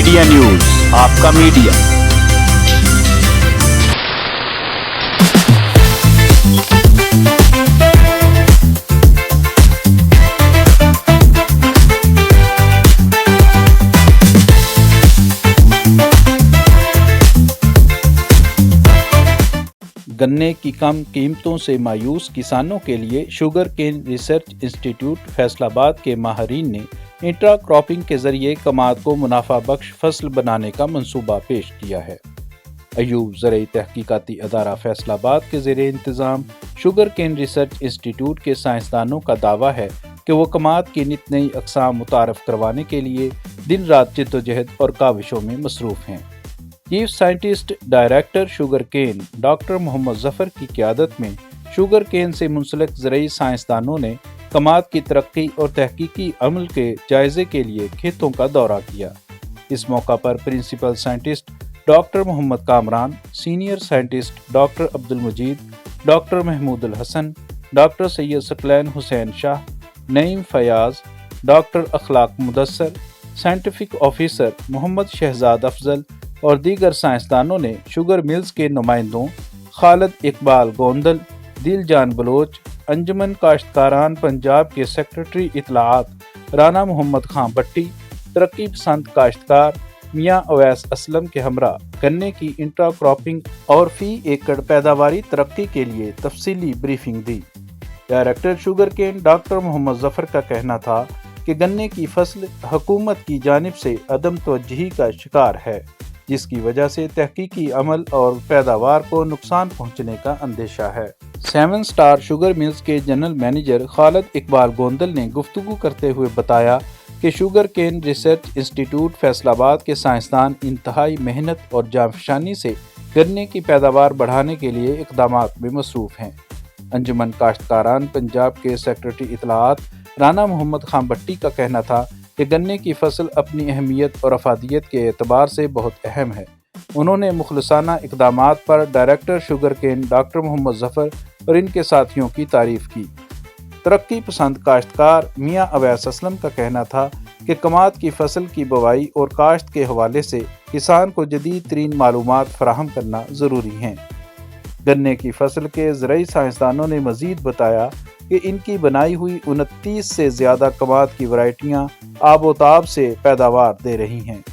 Media news, आपका media. गन्ने की कम कीमतों से मायूस किसानों के लिए sugar cane research institute Faisalabad के माहरीन ने इंट्रा क्रॉपिंग के जरिए कमाद को मुनाफा बख्श फसल बनाने का मंसूबा पेश किया है। अयूब ज़रई तहकीकाती अदारा फैसलाबाद के ज़ेरे इंतज़ाम शुगर केन रिसर्च इंस्टीट्यूट के साइंसदानों का दावा है कि वो कमाद की नित नई अक़साम मुतारफ़ करवाने के लिए दिन रात जिद्दोजहद और काविशों में मसरूफ़ हैं। Chief scientist director sugar cane doctor Mohammad Zafar की क़यादत में शुगर केन से मुंसलिक ज़रई साइंसदानों ने कमाद की तरक्की और तहकीकी अमल के जायज़े के लिए खेतों का दौरा किया। इस मौका पर principal scientist doctor Mohammad Kamran, senior scientist doctor Abdul Majid, doctor Mahmood Hasan, doctor Syed Saqlain Hussain Shah, Naeem Fayyaz, doctor Akhlaq Mudassar, scientific officer Mohammad Shahzad Afzal और दीगर साइंसदानों ने शुगर मिल्स के नुमाइंदों खालिद इकबाल गोंदल, दिलजान बलोच, अंजुमन काश्तकारान पंजाब के सेक्रेटरी इतलाआत राना मोहम्मद खां भट्टी, तरक्की पसंद काश्तकार मियां अवैस असलम के हमरा गन्ने की इंट्रा क्रॉपिंग और फी एकड़ पैदावारी तरक्की के लिए तफसीली ब्रीफिंग दी। Director sugar cane doctor Mohammad Zafar का कहना था कि गन्ने की फसल हुकूमत की जानिब से अदम तवज्जुही का शिकार है, जिसकी वजह से तहकीकी अमल और पैदावार को नुकसान पहुंचने का अंदेशा है। 7 स्टार शुगर मिल्स के जनरल मैनेजर खालिद इकबाल गोंदल ने गुफ्तगू करते हुए बताया कि sugar cane research institute Faisalabad के साइंसदान इंतहाई मेहनत और जांफशानी से गन्ने की पैदावार बढ़ाने के लिए इक़दामात में मसरूफ़ हैं। अंजुमन काश्तकारान पंजाब के सेक्रेटरी इतलाआत राना मोहम्मद खां भट्टी का कहना था कि गन्ने की फसल अपनी अहमियत और अफादियत के एतबार से बहुत अहम है। उन्होंने मुखलसाना इक़दामात पर director sugar cane doctor Mohammad Zafar और इनके साथियों की तारीफ़ की। तरक्की पसंद काश्तकार मियां अवैस असलम का कहना था कि कमाद की फसल की बुवाई और काश्त के हवाले से किसान को जदीद तरीन मालूमात फराहम करना ज़रूरी हैं। गन्ने की फसल के ज़रई साइंसदानों ने मज़ीद बताया कि इनकी बनाई हुई 29 से ज़्यादा कमाद की वैरायटियाँ आबोताब से पैदावार दे रही हैं।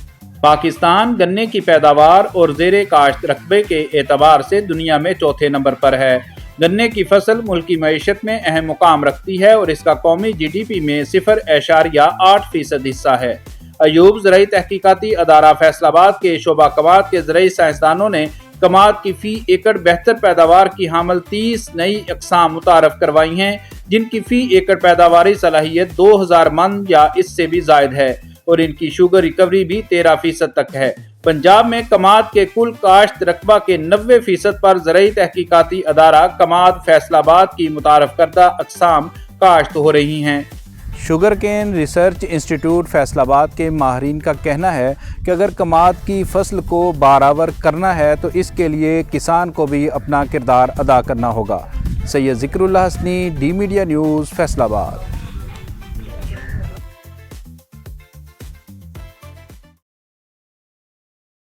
पाकिस्तान गन्ने की पैदावार और ज़ेरे काश्त रकबे के एतबार से दुनिया में चौथे नंबर पर है। गन्ने की फसल मुल्क की मईशत में अहम मुकाम रखती है और इसका कौमी GDP में 0.8% हिस्सा है। अयूब ज़रई तहकीकाती अदारा फैसलाबाद के शोबा कमाद के ज़रई साइंसदानों ने कमाद की फी एकड़ बेहतर पैदावार की हामिल 30 नई अक़साम मुतारफ़ करवाई हैं, जिनकी फी एकड़ पैदावारी सलाहियत 2000 मन या इससे भी ज़ायद है और इनकी शुगर रिकवरी भी 13% तक है। पंजाब में कमाद के कुल काश्त रकबा के 90% पर ज़रई तहकीकाती अदारा कमाद फैसलाबाद की मुतारफ़ करदा अक़साम काश्त हो रही हैं। Sugar cane research institute Faisalabad के माहरीन का कहना है कि अगर कमाद की फसल को बारावर करना है तो इसके लिए किसान को भी अपना किरदार अदा करना होगा। Syed Zikrullah Hasani, D media news, Faisalabad.